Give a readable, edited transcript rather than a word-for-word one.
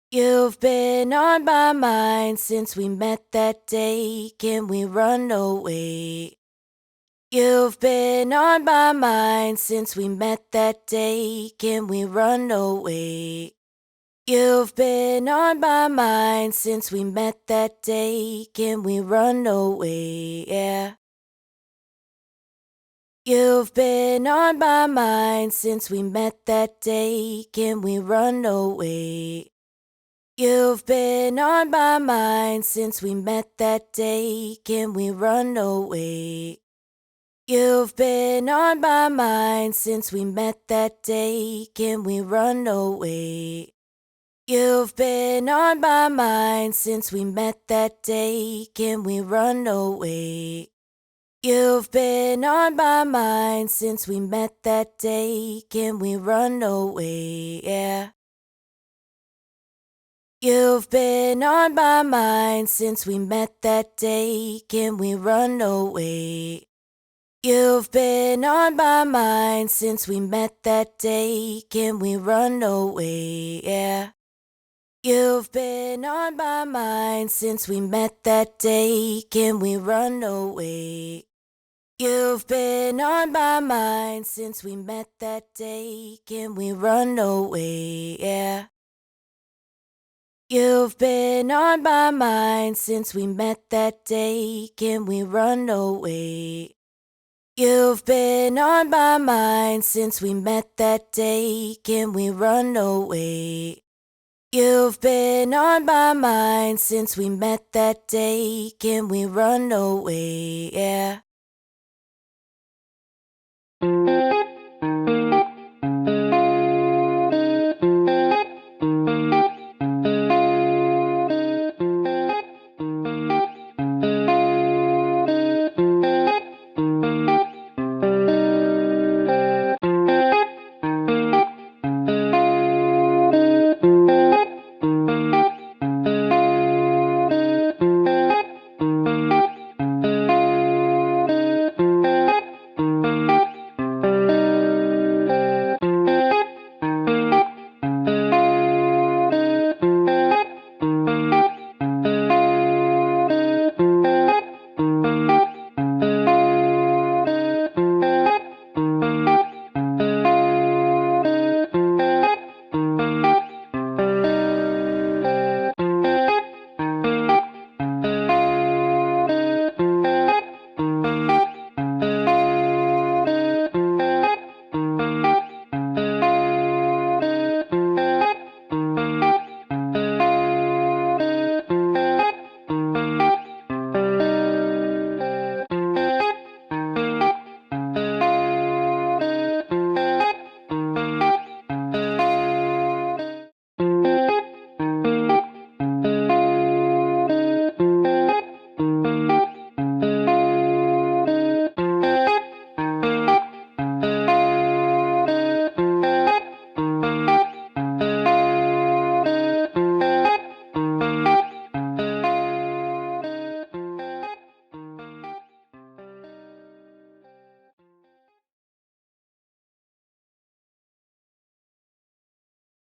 You've been on my mind since we met that day. Can we run away? You've been on my mind since we met that day. Can we run away? You've been on my mind since we met that day. Can we run away? Yeah. You've been on my mind since we met that day. Can we run away? You've been on my mind since we met that day. Can we run away? You've been on my mind since we met that day. Can we run away? You've been on my mind since we met that day. Can we run away? You've been on my mind since we met that day. Can we run away? Yeah. You've been on my mind since we met that day. Can we run away? You've been on my mind since we met that day. Can we run away? Yeah. You've been on my mind since we met that day. Can we run away? You've been on my mind since we met that day. Can we run away? Yeah. You've been on my mind since we met that day. Can we run away? You've been on my mind since we met that day. Can we run away? You've been on my mind since we met that day. Can we run away? Yeah.